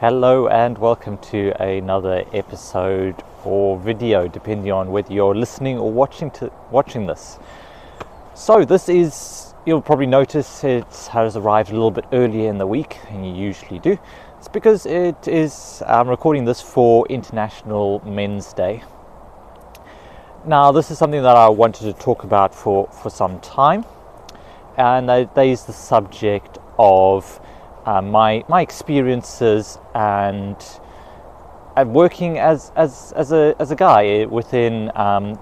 Hello and welcome to another episode or video, depending on whether you're listening or watching this. So this is, you'll probably notice it has arrived a little bit earlier in the week than you usually do. It's because I'm recording this for International Men's Day. Now this is something that I wanted to talk about for some time, and that is the subject of my experiences and working as a guy within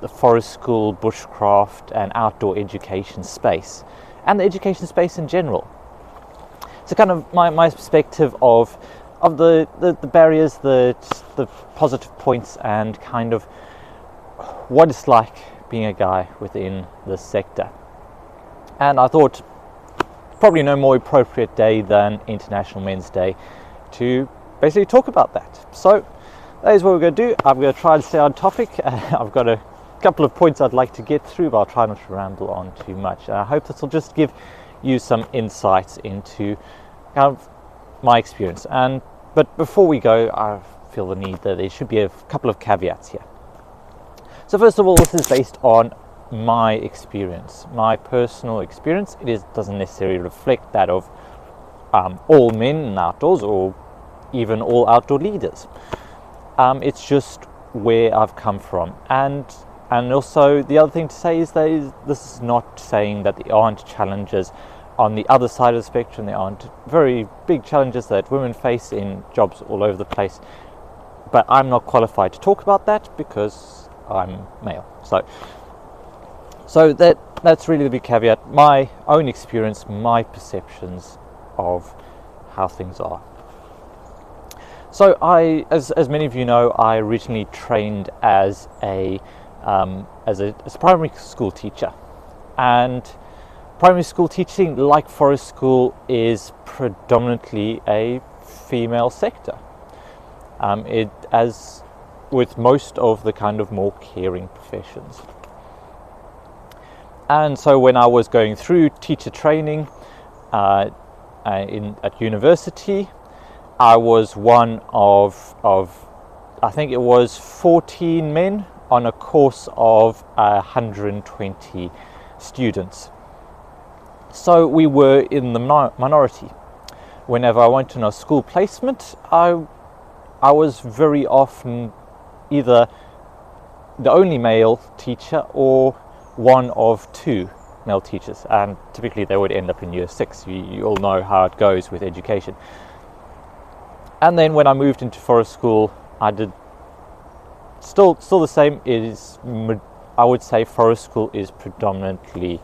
the forest school, bushcraft and outdoor education space, and the education space in general. So kind of my perspective of the barriers, the positive points, and kind of what it's like being a guy within this sector. And I thought probably no more appropriate day than International Men's Day to basically talk about that. So that is what we're going to do. I'm going to try and stay on topic. I've got a couple of points I'd like to get through, but I'll try not to ramble on too much. I hope this will just give you some insights into kind of my experience. But before we go, I feel the need that there should be a couple of caveats here. So first of all, this is based on my experience, my personal experience. Doesn't necessarily reflect that of all men in outdoors or even all outdoor leaders. It's just where I've come from, and also the other thing to say is that this is not saying that there aren't challenges on the other side of the spectrum. There aren't very big challenges that women face in jobs all over the place, but I'm not qualified to talk about that because I'm male. So that's really the big caveat. My own experience, my perceptions of how things are. So as many of you know, I originally trained as a primary school teacher, and primary school teaching, like forest school, is predominantly a female sector. As with most of the kind of more caring professions. And so when I was going through teacher training at university, I was one of I think it was 14 men on a course of 120 students. So we were in the minority. Whenever I went on a school placement, I was very often either the only male teacher or one of two male teachers, and typically they would end up in year 6. You all know how it goes with education. And then when I moved into forest school, I did still the same. I would say forest school is predominantly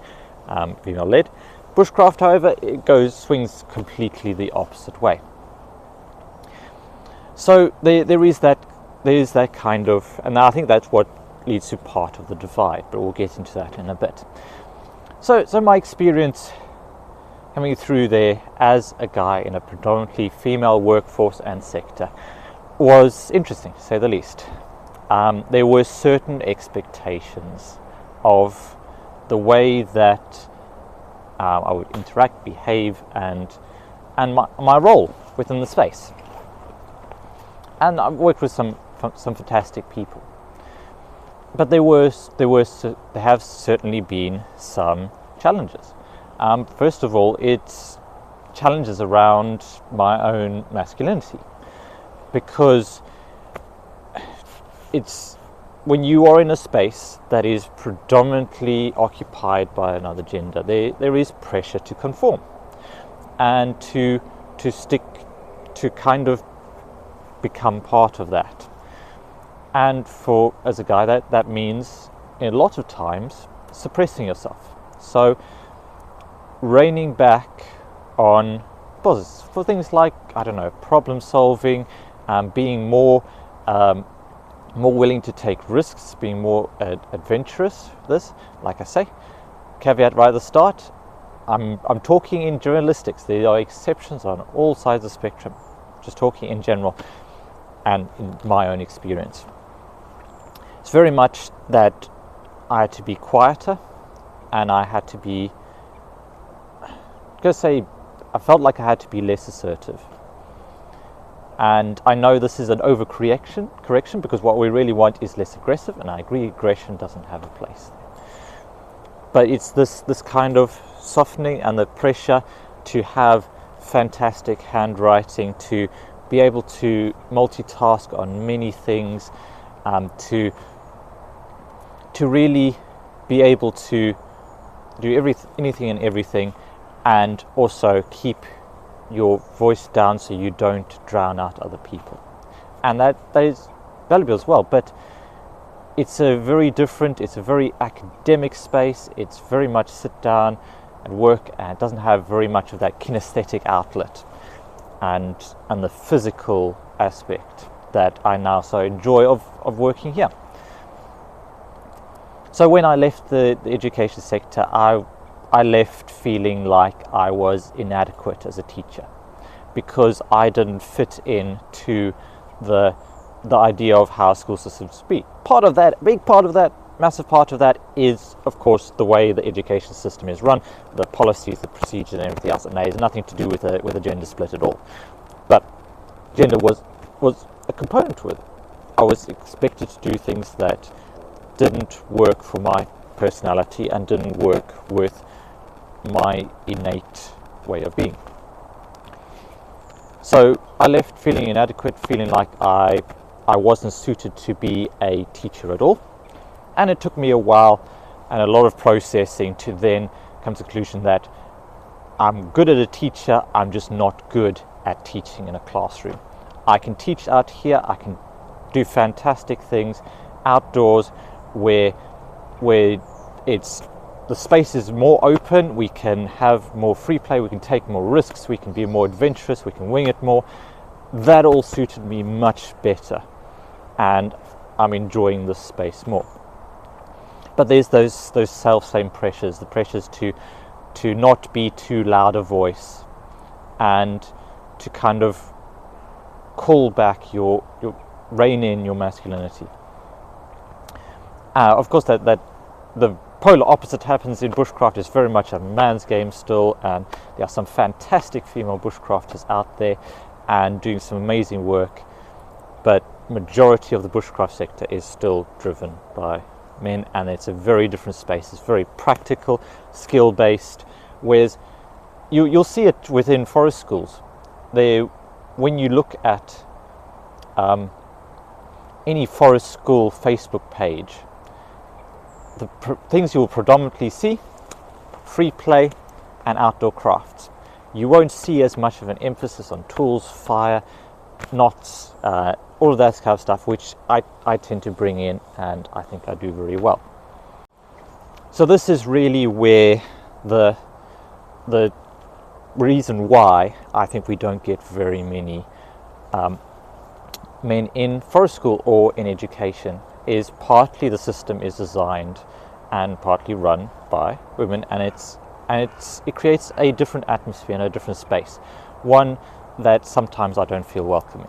female led. Bushcraft, however, swings completely the opposite way. So there is that kind of, and I think that's what leads to part of the divide, but we'll get into that in a bit. So my experience coming through there as a guy in a predominantly female workforce and sector was interesting, to say the least. There were certain expectations of the way that I would interact, behave, and my role within the space. And I've worked with some fantastic people, but there have certainly been some challenges. First of all, it's challenges around my own masculinity, because it's when you are in a space that is predominantly occupied by another gender, there is pressure to conform and to stick, to kind of become part of that. And as a guy, that means a lot of times suppressing yourself. So reining back on for things like, I don't know, problem solving, being more willing to take risks, being more adventurous. This, like I say, caveat right at the start, I'm talking in generalistics. There are exceptions on all sides of the spectrum. Just talking in general and in my own experience. It's very much that I had to be quieter, and I had to be, I felt like I had to be less assertive. And I know this is an correction, because what we really want is less aggressive, and I agree aggression doesn't have a place there. But it's this kind of softening and the pressure to have fantastic handwriting, to be able to multitask on many things, to really be able to do anything and everything, and also keep your voice down so you don't drown out other people. And that is valuable as well, but it's a very academic space. It's very much sit down and work, and it doesn't have very much of that kinesthetic outlet and the physical aspect that I now so enjoy of working here. So when I left the education sector, I left feeling like I was inadequate as a teacher, because I didn't fit into the idea of how school systems speak. Massive part of that is, of course, the way the education system is run, the policies, the procedures, and everything else. And it has nothing to do with a gender split at all. But gender was a component with it. I was expected to do things that didn't work for my personality and didn't work with my innate way of being. So I left feeling inadequate, feeling like I wasn't suited to be a teacher at all. And it took me a while and a lot of processing to then come to the conclusion that I'm good at a teacher, I'm just not good at teaching in a classroom. I can teach out here, I can do fantastic things outdoors where it's the space is more open, we can have more free play, we can take more risks, we can be more adventurous, we can wing it more. That all suited me much better, and I'm enjoying this space more. But there's those self-same pressures, the pressures to not be too loud a voice, and to kind of call back your rein in your masculinity. Of course, that the polar opposite happens in bushcraft. Is very much a man's game still, and there are some fantastic female bushcrafters out there and doing some amazing work, but majority of the bushcraft sector is still driven by men, and it's a very different space. It's very practical, skill based, whereas you'll see it within forest schools. When you look at any forest school Facebook page, the things you will predominantly see: free play and outdoor crafts. You won't see as much of an emphasis on tools, fire, knots, all of that kind of stuff, which I tend to bring in, and I think I do very well. So this is really where the reason why I think we don't get very many men in forest school or in education is partly the system is designed and partly run by women, and it creates a different atmosphere and a different space, one that sometimes I don't feel welcome in.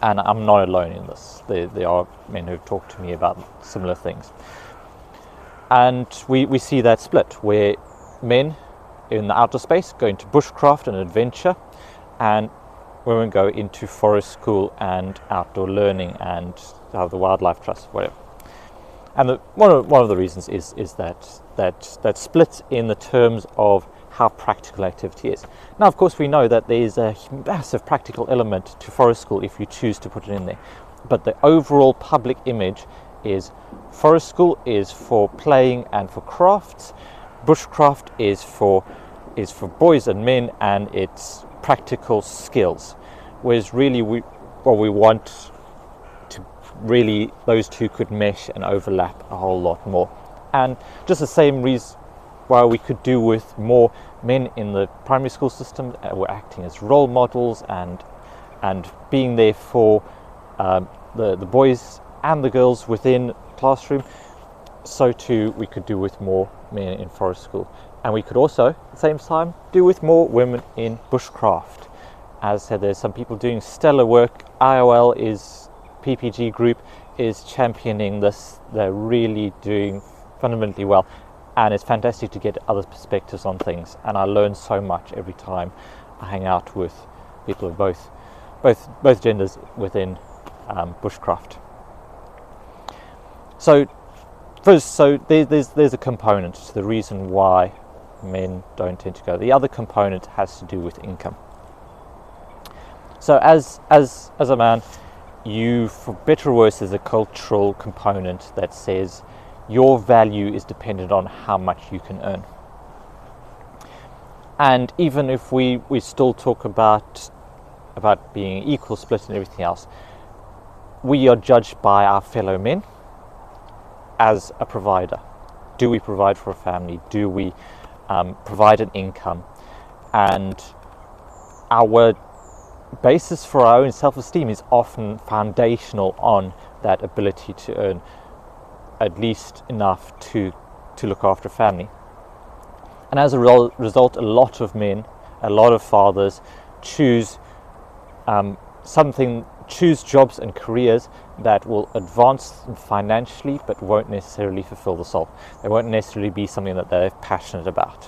And I'm not alone in this. There are men who've talked to me about similar things. And we see that split, where men in the outdoor space go into bushcraft and adventure, and women go into forest school and outdoor learning and the wildlife trust, whatever. And one of the reasons is that split in the terms of how practical activity is. Now, of course, we know that there is a massive practical element to forest school if you choose to put it in there. But the overall public image is forest school is for playing and for crafts. Bushcraft is for boys and men, and it's practical skills. Whereas really what we want to really, those two could mesh and overlap a whole lot more. And just the same reason why we could do with more men in the primary school system, we're acting as role models and being there for the boys and the girls within classroom, so too we could do with more men in forest school. And we could also, at the same time, do with more women in bushcraft. As I said, there's some people doing stellar work. IOL PPG group is championing this. They're really doing fundamentally well. And it's fantastic to get other perspectives on things. And I learn so much every time I hang out with people of both both genders within bushcraft. So first, there's a component to the reason why men don't tend to go. The other component has to do with income. So as a man, you, for better or worse, there's a cultural component that says your value is dependent on how much you can earn. And even if we still talk about being equal split and everything else, we are judged by our fellow men as a provider. Do we provide for a family? Do we provide an income? And our basis for our own self-esteem is often foundational on that ability to earn at least enough to look after a family. And as a result, a lot of men, a lot of fathers choose jobs and careers that will advance them financially but won't necessarily fulfill the soul. They won't necessarily be something that they're passionate about.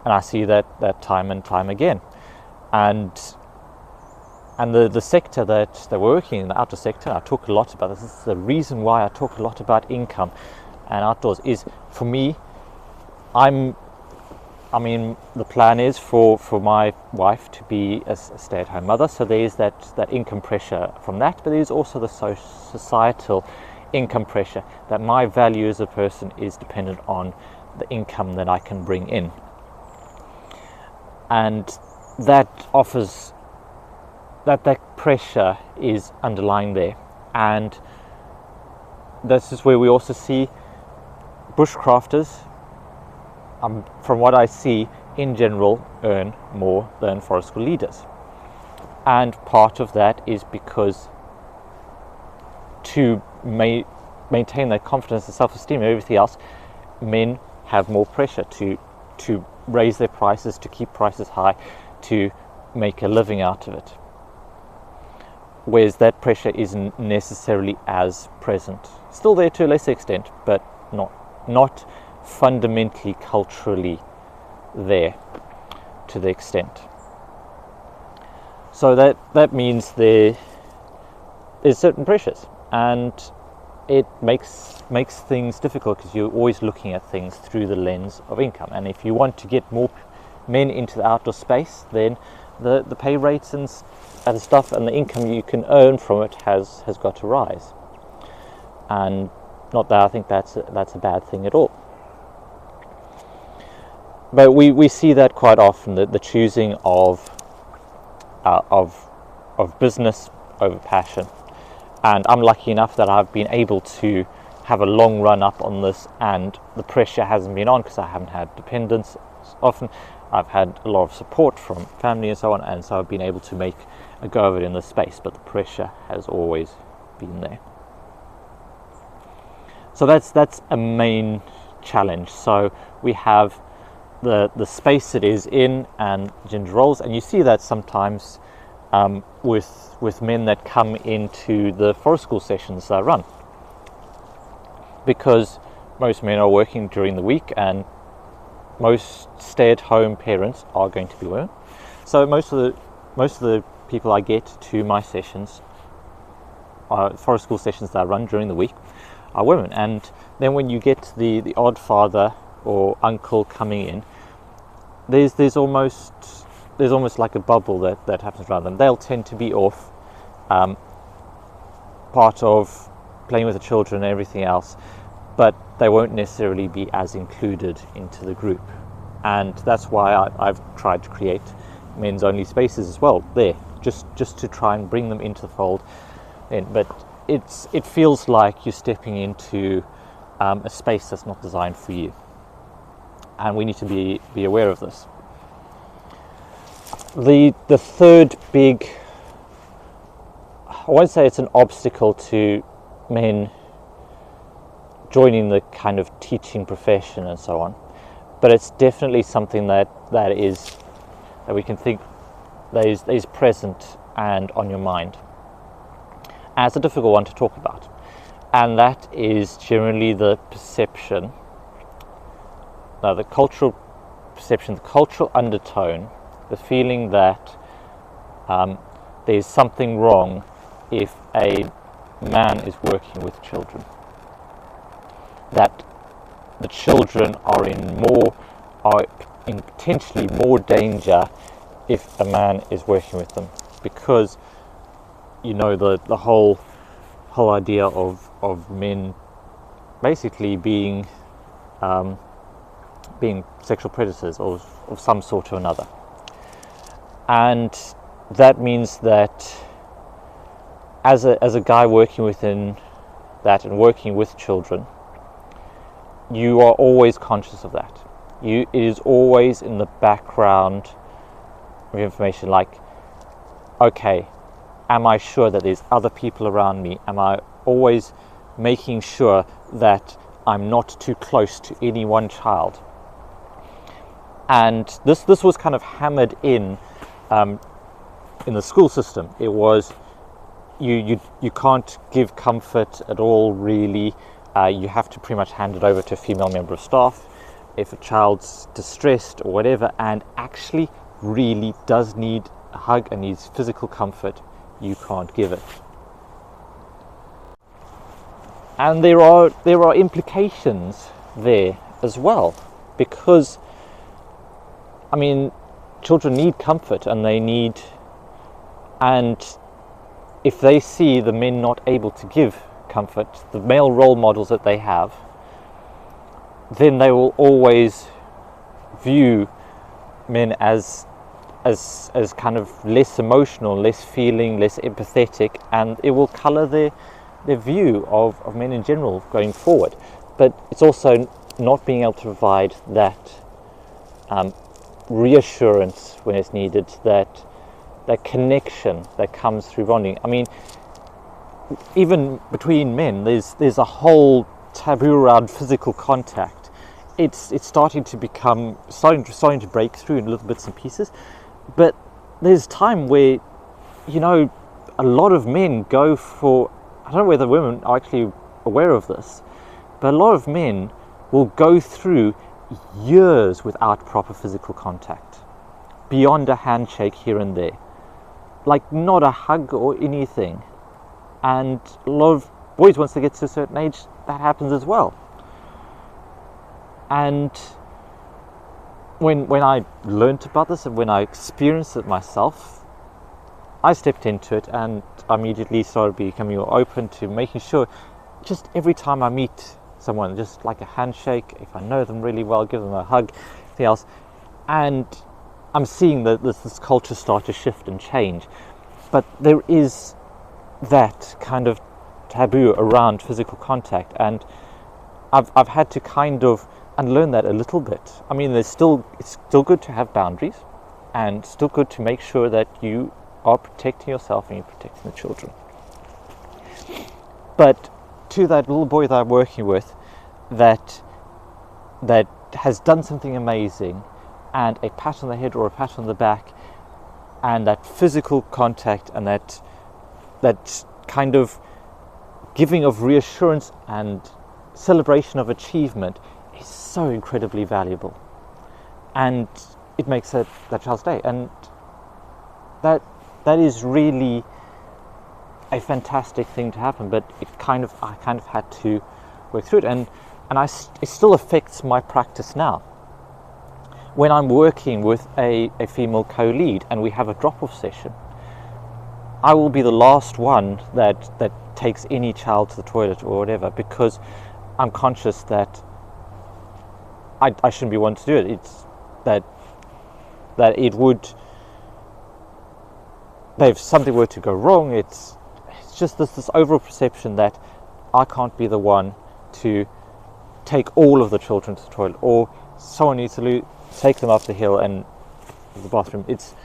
And I see that time and time again. And the sector that we're working in, the outdoor sector, I talk a lot about this. This is the reason why I talk a lot about income and outdoors. Is for me, the plan is for my wife to be a stay-at-home mother, so there's that income pressure from that, but there's also the societal income pressure that my value as a person is dependent on the income that I can bring in. And that offers that pressure is underlying there. And this is where we also see bushcrafters, from what I see in general, earn more than forest school leaders. And part of that is because to maintain that confidence and self-esteem and everything else, men have more pressure to raise their prices, to keep prices high, to make a living out of it. Whereas that pressure isn't necessarily as present. Still there to a lesser extent, but not fundamentally culturally there to the extent. So that means there's certain pressures, and it makes things difficult because you're always looking at things through the lens of income. And if you want to get more men into the outdoor space, then the pay rates and stuff and the income you can earn from it has got to rise. And not that I think that's a bad thing at all. But we see that quite often, the choosing of business over passion. And I'm lucky enough that I've been able to have a long run up on this, and the pressure hasn't been on because I haven't had dependents often. I've had a lot of support from family and so on, and so I've been able to make a go of it in this space, but the pressure has always been there. So that's a main challenge. So we have the space it is in and gender roles, and you see that sometimes with men that come into the forest school sessions that I run, because most men are working during the week and most stay-at-home parents are going to be women. So most of the people I get to my sessions, forest school sessions that I run during the week, are women. And then when you get the odd father or uncle coming in, there's almost like a bubble that happens around them. They'll tend to be off, part of playing with the children and everything else, but they won't necessarily be as included into the group. And that's why I've tried to create men's only spaces as well there, just to try and bring them into the fold. But it feels like you're stepping into a space that's not designed for you, and we need to be aware of this. The third big, I won't say it's an obstacle to men joining the kind of teaching profession and so on, but it's definitely something that we can think that is present and on your mind. And it's a difficult one to talk about, and that is generally the perception, the cultural perception, the cultural undertone, the feeling that there's something wrong if a man is working with children. That the children are in potentially more danger if a man is working with them, because the whole idea of men basically being sexual predators of some sort or another. And that means that as a guy working within that and working with children, you are always conscious of that. It is always in the background of information, like, okay, am I sure that there's other people around me? Am I always making sure that I'm not too close to any one child? And this was kind of hammered in the school system. It was you can't give comfort at all, really. You have to pretty much hand it over to a female member of staff if a child's distressed or whatever, and actually really does need a hug and needs physical comfort. You can't give it. And there are implications there as well, because children need comfort, and if they see the men not able to give comfort, the male role models that they have, then they will always view men as kind of less emotional, less feeling, less empathetic, and it will colour their view of men in general going forward. But it's also not being able to provide that reassurance when it's needed, that connection that comes through bonding. Even between men, there's a whole taboo around physical contact. It's starting to break through in little bits and pieces. But there's time where, a lot of men go for, I don't know whether women are actually aware of this, but a lot of men will go through years without proper physical contact, beyond a handshake here and there, like not a hug or anything. And a lot of boys, once they get to a certain age, that happens as well. And when I learnt about this and when I experienced it myself, I stepped into it and immediately started becoming more open to making sure, just every time I meet someone, just like a handshake, if I know them really well, give them a hug, anything else. And I'm seeing that this culture start to shift and change. But there is that kind of taboo around physical contact, and I've had to kind of unlearn that a little bit. It's still good to have boundaries, and still good to make sure that you are protecting yourself and you're protecting the children. But to that little boy that I'm working with, that has done something amazing, and a pat on the head or a pat on the back, and that physical contact, and that kind of giving of reassurance and celebration of achievement is so incredibly valuable, and it makes that child's day. And that is really a fantastic thing to happen. But I kind of had to work through it, and it still affects my practice now. When I'm working with a female co-lead and we have a drop-off session, I will be the last one that takes any child to the toilet or whatever, because I'm conscious that I shouldn't be one to do it. It's that it would, if something were to go wrong, it's just this overall perception that I can't be the one to take all of the children to the toilet, or someone needs to take them up the hill and the bathroom. It's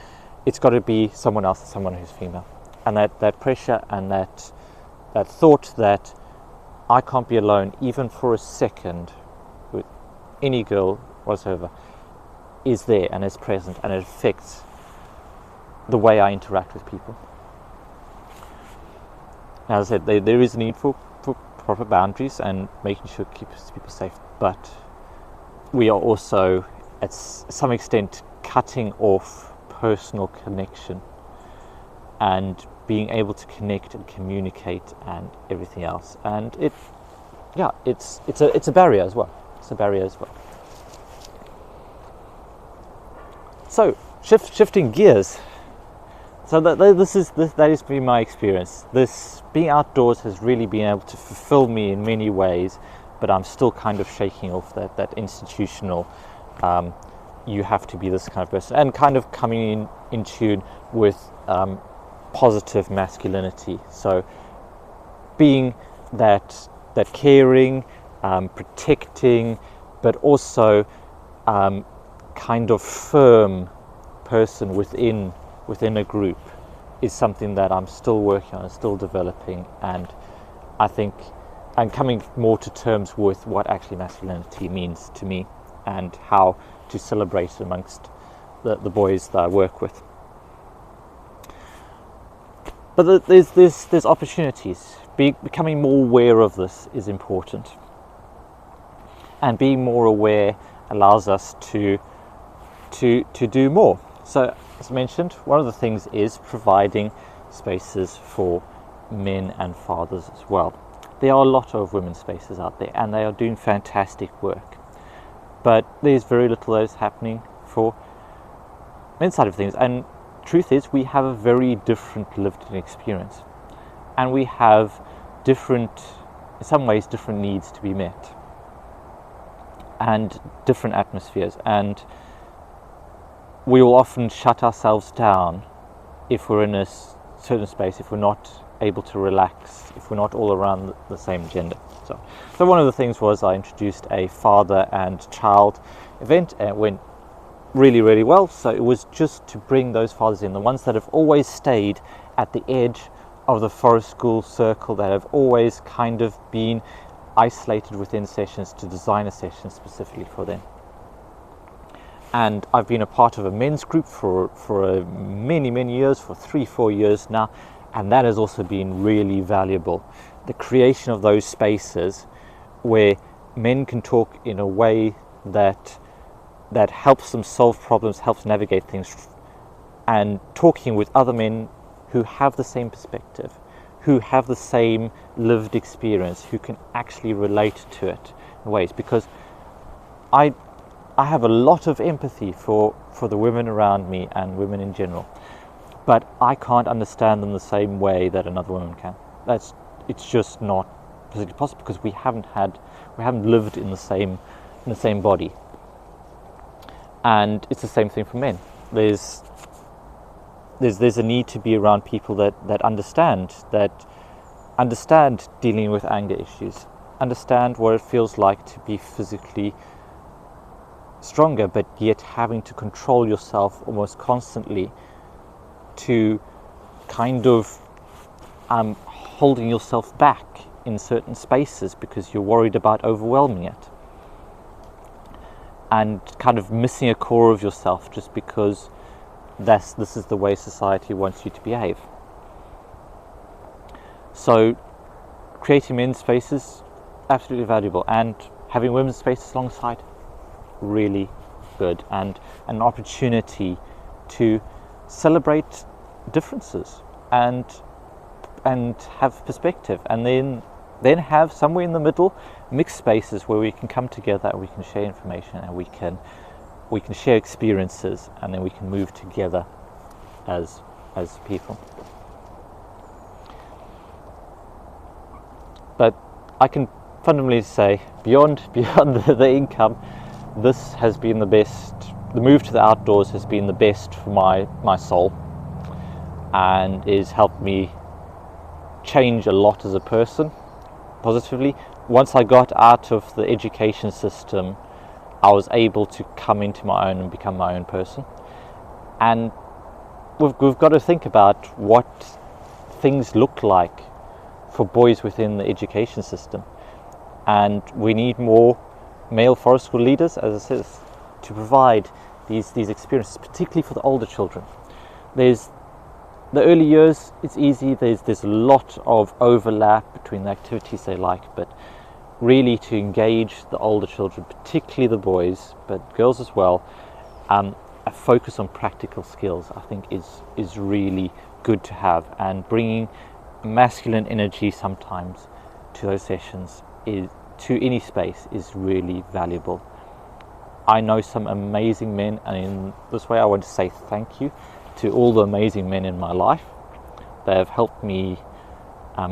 got to be someone else, someone who's female. And that pressure and that thought that I can't be alone even for a second with any girl whatsoever is there and is present, and it affects the way I interact with people. As I said, there is a need for proper boundaries and making sure it keeps people safe, but we are also at some extent cutting off personal connection. and being able to connect and communicate and everything else. And it's a barrier as well. It's a barrier as well. So shifting gears. So that has been my experience. This being outdoors has really been able to fulfill me in many ways, but I'm still kind of shaking off that institutional, you have to be this kind of person, and kind of coming in tune with positive masculinity. So being that caring, protecting, but also kind of firm person within a group is something that I'm still working on, still developing, and I think I'm coming more to terms with what actually masculinity means to me and how to celebrate it amongst the boys that I work with. But there's opportunities. Becoming more aware of this is important, and being more aware allows us to do more. So, as mentioned, one of the things is providing spaces for men and fathers as well. There are a lot of women's spaces out there, and they are doing fantastic work. But there's very little that is happening for men's side of things. And truth is, we have a very different lived-in experience, and we have in some ways, different needs to be met, and different atmospheres. And we will often shut ourselves down if we're in a certain space, if we're not able to relax, if we're not all around the same agenda. So one of the things was I introduced a father and child event, and it went really, really well. So it was just to bring those fathers in, the ones that have always stayed at the edge of the forest school circle, that have always kind of been isolated within sessions, to design a session specifically for them. And I've been a part of a men's group for many years, for 3-4 years now, and that has also been really valuable. The creation of those spaces where men can talk in a way that helps them solve problems, helps navigate things, and talking with other men who have the same perspective, who have the same lived experience, who can actually relate to it in ways. Because I have a lot of empathy for the women around me and women in general, but I can't understand them the same way that another woman can. It's just not physically possible, because we haven't lived in the same body. And it's the same thing for men. There's a need to be around people that understand dealing with anger issues, understand what it feels like to be physically stronger, but yet having to control yourself almost constantly, to kind of holding yourself back in certain spaces because you're worried about overwhelming it, and kind of missing a core of yourself just because this is the way society wants you to behave. So creating men's spaces, absolutely valuable, and having women's spaces alongside, really good, and an opportunity to celebrate differences and have perspective, and then have somewhere in the middle mixed spaces where we can come together and we can share information, and we can share experiences, and then we can move together as people. But I can fundamentally say, beyond the income, this has been the best. The move to the outdoors has been the best for my soul, and has helped me change a lot as a person, positively. Once I got out of the education system, I was able to come into my own and become my own person. And we've got to think about what things look like for boys within the education system. And we need more male forest school leaders, as I said, to provide these experiences, particularly for the older children. There's the early years, it's easy, there's a lot of overlap between the activities they like, but really to engage the older children, particularly the boys, but girls as well, a focus on practical skills, I think is really good to have, and bringing masculine energy sometimes to those sessions is to any space is really valuable. I know some amazing men, and in this way I want to say thank you to all the amazing men in my life. They have helped me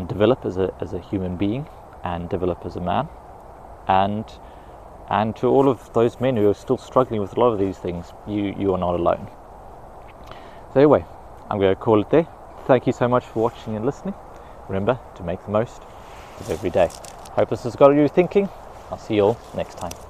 develop as a human being and develop as a man, and to all of those men who are still struggling with a lot of these things, you are not alone. So anyway, I'm going to call it there. Thank you so much for watching and listening. Remember to make the most of every day. Hope this has got you thinking. I'll see you all next time.